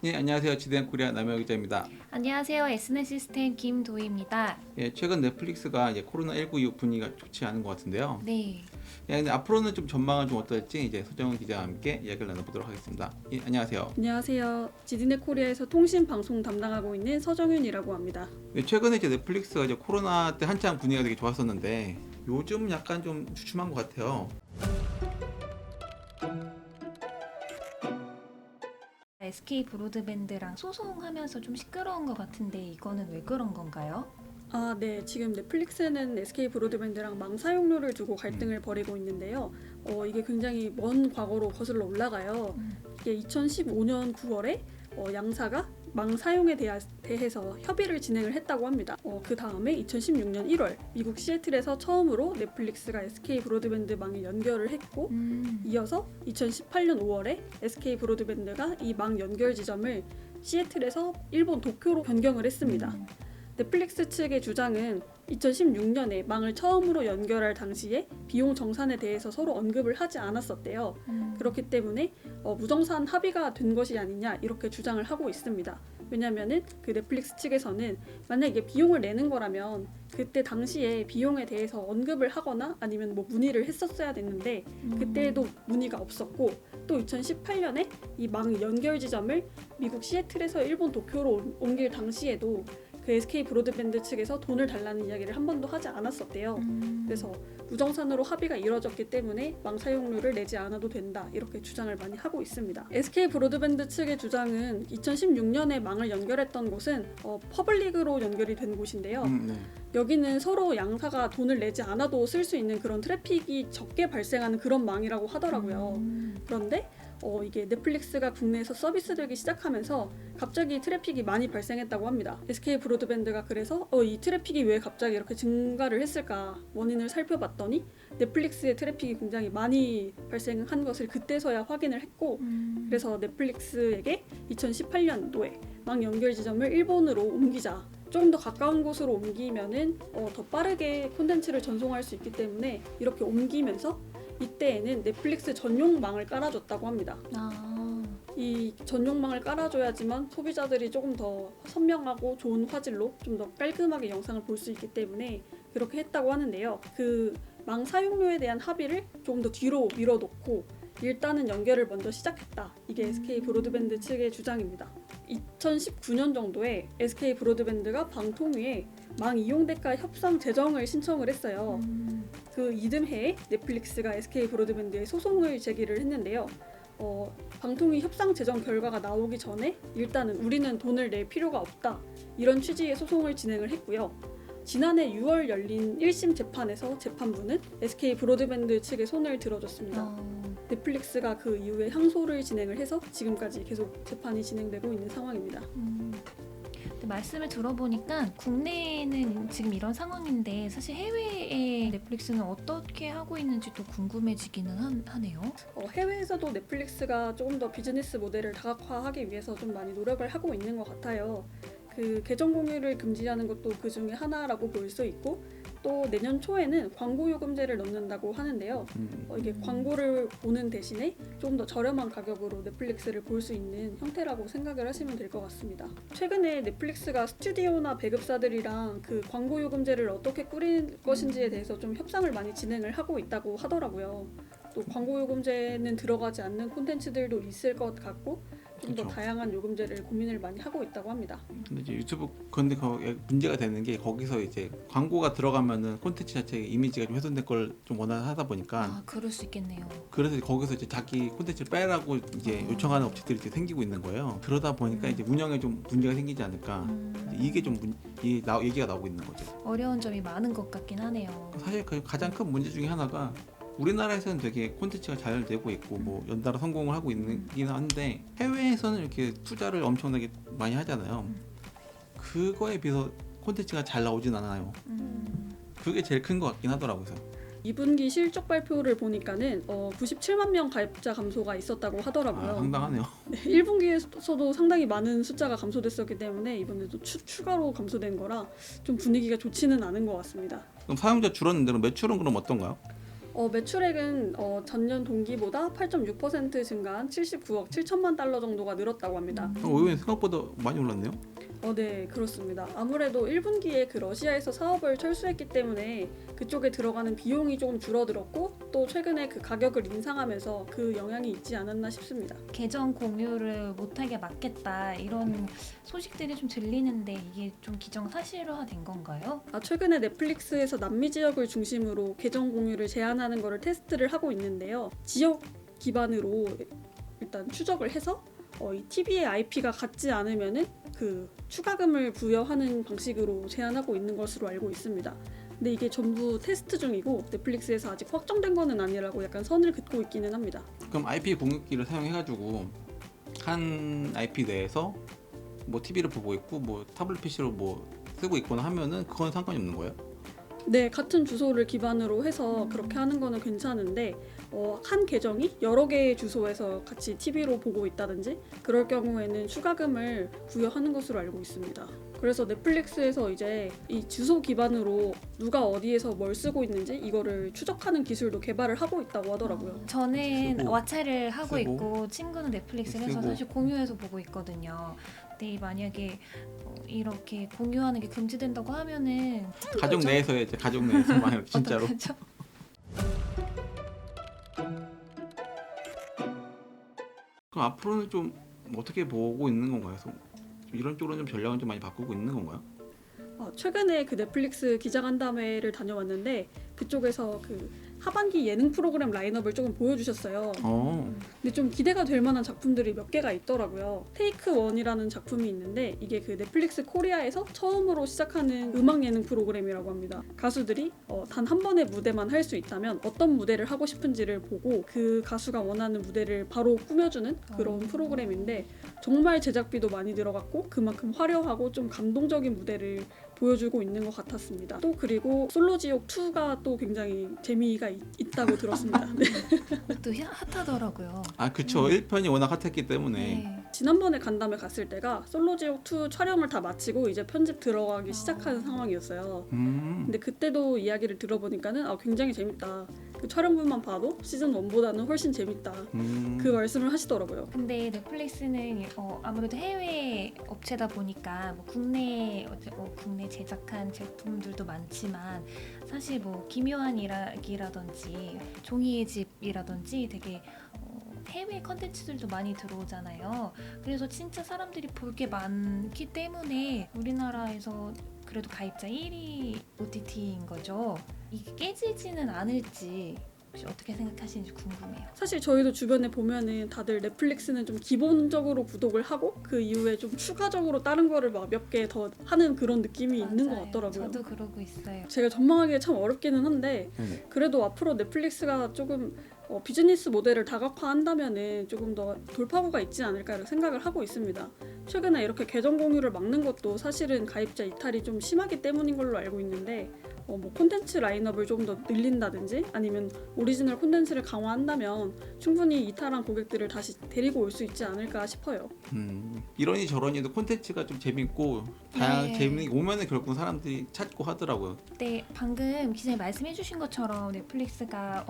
네, 안녕하세요. 지대한 코리아 남영 기자입니다. 안녕하세요. SNS 시스템 김도희입니다. 예, 최근 넷플릭스가 이제 코로나19 이후 분위기가 좋지 않은 것 같은데요. 네. 예, 근데 앞으로는 좀 전망은 좀 어떨지 이제 서정훈 기자와 함께 이야기를 나눠보도록 하겠습니다. 예, 안녕하세요. 안녕하세요. 지디넷 코리아에서 통신 방송 담당하고 있는 서정윤이라고 합니다. 예, 최근에 이제 넷플릭스가 이제 코로나 때 한창 분위기가 되게 좋았었는데 요즘 약간 좀 주춤한 것 같아요. SK 브로드밴드랑 소송하면서 좀 시끄러운 것 같은데 이거는 왜 그런 건가요? 네. 지금 넷플릭스는 SK 브로드밴드랑 망 사용료를 두고 갈등을 벌이고 있는데요. 이게 굉장히 먼 과거로 거슬러 올라가요. 이게 2015년 9월에 양사가 망 사용에 대해서 협의를 진행을 했다고 합니다. 그 다음에 2016년 1월 미국 시애틀에서 처음으로 넷플릭스가 SK 브로드밴드 망에 연결을 했고 이어서 2018년 5월에 SK 브로드밴드가 이 망 연결 지점을 시애틀에서 일본 도쿄로 변경을 했습니다. 넷플릭스 측의 주장은 2016년에 망을 처음으로 연결할 당시에 비용 정산에 대해서 서로 언급을 하지 않았었대요. 그렇기 때문에 무정산 합의가 된 것이 아니냐 이렇게 주장을 하고 있습니다. 왜냐하면은 그 넷플릭스 측에서는 만약에 비용을 내는 거라면 그때 당시에 비용에 대해서 언급을 하거나 아니면 뭐 문의를 했었어야 됐는데 그때도 문의가 없었고 또 2018년에 이 망 연결 지점을 미국 시애틀에서 일본 도쿄로 옮길 당시에도 그 SK 브로드밴드 측에서 돈을 달라는 이야기를 한 번도 하지 않았었대요. 그래서 무정산으로 합의가 이뤄졌기 때문에 망 사용료를 내지 않아도 된다 이렇게 주장을 많이 하고 있습니다. SK 브로드밴드 측의 주장은 2016년에 망을 연결했던 곳은 퍼블릭으로 연결이 된 곳인데요. 네. 여기는 서로 양사가 돈을 내지 않아도 쓸 수 있는 그런 트래픽이 적게 발생하는 그런 망이라고 하더라고요. 그런데 이게 넷플릭스가 국내에서 서비스되기 시작하면서 갑자기 트래픽이 많이 발생했다고 합니다. SK 브로드밴드가 그래서 이 트래픽이 왜 갑자기 이렇게 증가를 했을까 원인을 살펴봤더니 넷플릭스의 트래픽이 굉장히 많이 발생한 것을 그때서야 확인을 했고 그래서 넷플릭스에게 2018년도에 망 연결 지점을 일본으로 옮기자, 조금 더 가까운 곳으로 옮기면은 더 빠르게 콘텐츠를 전송할 수 있기 때문에 이렇게 옮기면서 이때에는 넷플릭스 전용망을 깔아줬다고 합니다. 이 전용망을 깔아줘야지만 소비자들이 조금 더 선명하고 좋은 화질로 좀 더 깔끔하게 영상을 볼 수 있기 때문에 그렇게 했다고 하는데요. 그 망 사용료에 대한 합의를 조금 더 뒤로 밀어놓고 일단은 연결을 먼저 시작했다. 이게 SK 브로드밴드 측의 주장입니다. 2019년 정도에 SK 브로드밴드가 방통위에 망 이용 대가 협상 재정을 신청을 했어요. 그 이듬해에 넷플릭스가 SK 브로드밴드에 소송을 제기를 했는데요. 방통위 협상 재정 결과가 나오기 전에 일단은 우리는 돈을 낼 필요가 없다. 이런 취지의 소송을 진행을 했고요. 지난해 6월 열린 1심 재판에서 재판부는 SK 브로드밴드 측의 손을 들어줬습니다. 넷플릭스가 그 이후에 항소를 진행을 해서 지금까지 계속 재판이 진행되고 있는 상황입니다. 근데 말씀을 들어보니까 국내에는 지금 이런 상황인데 사실 해외의 넷플릭스는 어떻게 하고 있는지 또 궁금해지기는 하네요. 해외에서도 넷플릭스가 조금 더 비즈니스 모델을 다각화하기 위해서 좀 많이 노력을 하고 있는 것 같아요. 그 계정 공유를 금지하는 것도 그 중에 하나라고 볼 수 있고 또 내년 초에는 광고 요금제를 넣는다고 하는데요. 이게 광고를 보는 대신에 조금 더 저렴한 가격으로 넷플릭스를 볼 수 있는 형태라고 생각을 하시면 될 것 같습니다. 최근에 넷플릭스가 스튜디오나 배급사들이랑 그 광고 요금제를 어떻게 꾸릴 것인지에 대해서 좀 협상을 많이 진행을 하고 있다고 하더라고요. 또 광고 요금제는 들어가지 않는 콘텐츠들도 있을 것 같고 좀 더 그렇죠. 다양한 요금제를 고민을 많이 하고 있다고 합니다. 근데 이제 유튜브 근데 문제가 되는 게 거기서 이제 광고가 들어가면은 콘텐츠 자체의 이미지가 좀 훼손될 걸 좀 원하다 보니까 그럴 수 있겠네요. 그래서 거기서 이제 자기 콘텐츠를 빼라고 이제 요청하는 업체들이 이제 생기고 있는 거예요. 그러다 보니까 이제 운영에 좀 문제가 생기지 않을까. 이게 좀 얘기가 나오고 있는 거죠. 어려운 점이 많은 것 같긴 하네요. 사실 그 가장 큰 문제 중에 하나가 우리나라에서는 되게 콘텐츠가 잘 되고 있고 뭐 연달아 성공을 하고 있긴 한데 해외에서는 이렇게 투자를 엄청나게 많이 하잖아요. 그거에 비해서 콘텐츠가 잘 나오진 않아요. 그게 제일 큰 것 같긴 하더라고요. 2분기 실적 발표를 보니까는 97만 명 가입자 감소가 있었다고 하더라고요. 상당하네요. 1분기에서도 상당히 많은 숫자가 감소됐었기 때문에 이번에도 추가로 감소된 거라 좀 분위기가 좋지는 않은 것 같습니다. 그럼 사용자 줄었는데 그럼 매출은 그럼 어떤가요? 매출액은 전년 동기보다 8.6% 증가한 79억 7천만 달러 정도가 늘었다고 합니다. 의외로 생각보다 많이 올랐네요. 네, 그렇습니다. 아무래도 1분기에 그 러시아에서 사업을 철수했기 때문에 그쪽에 들어가는 비용이 조금 줄어들었고 또 최근에 그 가격을 인상하면서 그 영향이 있지 않았나 싶습니다. 계정 공유를 못하게 막겠다 이런 소식들이 좀 들리는데 이게 좀 기정사실화된 건가요? 최근에 넷플릭스에서 남미 지역을 중심으로 계정 공유를 제한하는 것을 테스트를 하고 있는데요. 지역 기반으로 일단 추적을 해서 이 TV의 IP가 같지 않으면은 그 추가금을 부여하는 방식으로 제한하고 있는 것으로 알고 있습니다. 근데 이게 전부 테스트 중이고 넷플릭스에서 아직 확정된 거는 아니라고 약간 선을 긋고 있기는 합니다. 그럼 IP 공유기를 사용해가지고 한 IP 내에서 뭐 TV를 보고 있고 뭐 타블릿 PC로 뭐 쓰고 있거나 하면은 그건 상관이 없는 거예요? 네, 같은 주소를 기반으로 해서 그렇게 하는 거는 괜찮은데 한 계정이 여러 개의 주소에서 같이 TV로 보고 있다든지 그럴 경우에는 추가금을 부여하는 것으로 알고 있습니다. 그래서 넷플릭스에서 이제 이 주소 기반으로 누가 어디에서 뭘 쓰고 있는지 이거를 추적하는 기술도 개발을 하고 있다고 하더라고요. 저는 쓰고, 왓챠를 하고 쓰고, 있고 친구는 넷플릭스를 해서 쓰고. 사실 공유해서 보고 있거든요. 근데 만약에 이렇게 공유하는 게 금지된다고 하면은 가족 그렇죠? 내에서 이제 가족 내에서만 이렇게 진짜로. 어떡하죠? 그럼 앞으로는 좀 어떻게 보고 있는 건가요? 그래서 이런 쪽으로 좀 전략을 좀 많이 바꾸고 있는 건가요? 최근에 그 넷플릭스 기자간담회를 다녀왔는데 그쪽에서 그 하반기 예능 프로그램 라인업을 조금 보여주셨어요. 근데 좀 기대가 될 만한 작품들이 몇 개가 있더라고요. 테이크 원이라는 작품이 있는데 이게 그 넷플릭스 코리아에서 처음으로 시작하는 음악 예능 프로그램이라고 합니다. 가수들이 단 한 번의 무대만 할 수 있다면 어떤 무대를 하고 싶은지를 보고 그 가수가 원하는 무대를 바로 꾸며주는 그런 프로그램인데 정말 제작비도 많이 들어갔고 그만큼 화려하고 좀 감동적인 무대를 보여주고 있는 것 같았습니다. 또 그리고 솔로지옥 2가 또 굉장히 재미가 있다고 들었습니다. 네. 또 핫하더라고요. 아 그쵸. 1편이 워낙 핫했기 때문에 네. 지난번에 간담회 갔을 때가 솔로지옥 2 촬영을 다 마치고 이제 편집 들어가기 시작하는 상황이었어요. 근데 그때도 이야기를 들어보니까는 굉장히 재밌다. 그 촬영분만 봐도 시즌 1보다는 훨씬 재밌다. 그 말씀을 하시더라고요. 근데 넷플릭스는 아무래도 해외 업체다 보니까 뭐 국내 제작한 제품들도 많지만 사실 뭐 기묘한 이야기라든지 종이의 집이라든지 되게 해외 컨텐츠들도 많이 들어오잖아요. 그래서 진짜 사람들이 볼 게 많기 때문에 우리나라에서 그래도 가입자 1위 OTT인 거죠. 이게 깨지지는 않을지 혹시 어떻게 생각하시는지 궁금해요. 사실 저희도 주변에 보면은 다들 넷플릭스는 좀 기본적으로 구독을 하고 그 이후에 좀 추가적으로 다른 거를 막 몇 개 더 하는 그런 느낌이 있는 것 맞아요. 같더라고요. 저도 그러고 있어요. 제가 전망하기가 참 어렵기는 한데 네네. 그래도 앞으로 넷플릭스가 조금 비즈니스 모델을 다각화한다면은 조금 더 돌파구가 있지 않을까 이렇게 생각을 하고 있습니다. 최근에 이렇게 계정 공유를 막는 것도 사실은 가입자 이탈이 좀 심하기 때문인 걸로 알고 있는데 뭐 콘텐츠 라인업을 조금 더 늘린다든지 아니면 오리지널 콘텐츠를 강화한다면 충분히 이탈한 고객들을 다시 데리고 올 수 있지 않을까 싶어요. 이러니 저러니도 콘텐츠가 좀 재밌고 네. 재밌는 게 오면은 결국 사람들이 찾고 하더라고요. 네, 방금 기자님 말씀해주신 것처럼 넷플릭스가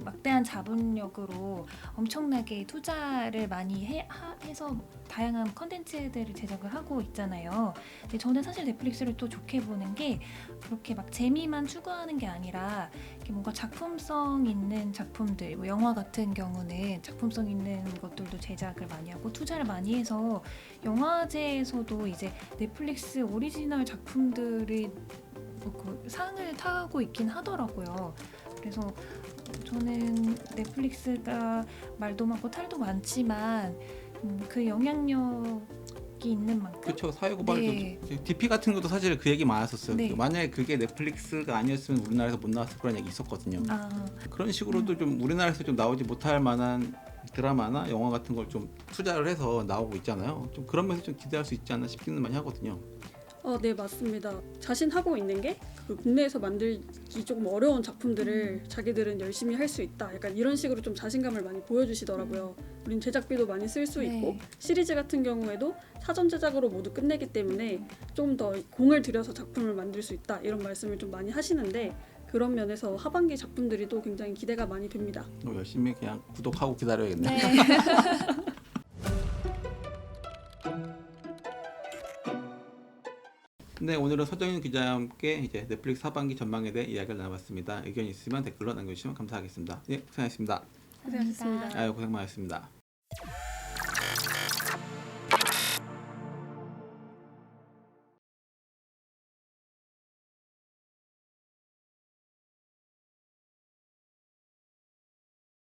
막대한 자본력으로 엄청나게 투자를 많이 해서 다양한 컨텐츠들을 제작을 하고 있잖아요. 근데 저는 사실 넷플릭스를 또 좋게 보는 게 그렇게 막 재미만 추구하는 게 아니라 이렇게 뭔가 작품성 있는 작품들, 뭐 영화 같은 경우는 작품성 있는 것들도 제작을 많이 하고 투자를 많이 해서 영화제에서도 이제 넷플릭스 오리지널 작품들이 그 상을 타고 있긴 하더라고요. 그래서 저는 넷플릭스가 말도 많고 탈도 많지만 그 영향력이 있는 만큼 그렇죠. 사회고발도 네. DP 같은 것도 사실 그 얘기 많았었어요. 네. 만약에 그게 넷플릭스가 아니었으면 우리나라에서 못 나왔을 거란 얘기 있었거든요. 그런 식으로도 좀 우리나라에서 좀 나오지 못할 만한 드라마나 영화 같은 걸 좀 투자를 해서 나오고 있잖아요. 좀 그런 면에서 좀 기대할 수 있지 않나 싶기는 많이 하거든요. 네, 맞습니다. 자신하고 있는 게 그 국내에서 만들기 조금 어려운 작품들을 자기들은 열심히 할 수 있다. 약간 이런 식으로 좀 자신감을 많이 보여주시더라고요. 우린 제작비도 많이 쓸 수 있고 네. 시리즈 같은 경우에도 사전 제작으로 모두 끝내기 때문에 좀 더 공을 들여서 작품을 만들 수 있다. 이런 말씀을 좀 많이 하시는데 그런 면에서 하반기 작품들이 또 굉장히 기대가 많이 됩니다. 열심히 그냥 구독하고 기다려야겠네. 네. 네, 오늘은 서정윤 기자와 함께 이제 넷플릭스 하반기 전망에 대해 이야기를 나눠봤습니다. 의견 있으면 댓글로 남겨주시면 감사하겠습니다. 네, 고생하셨습니다. 고생하셨습니다. 아유, 고생 많으셨습니다.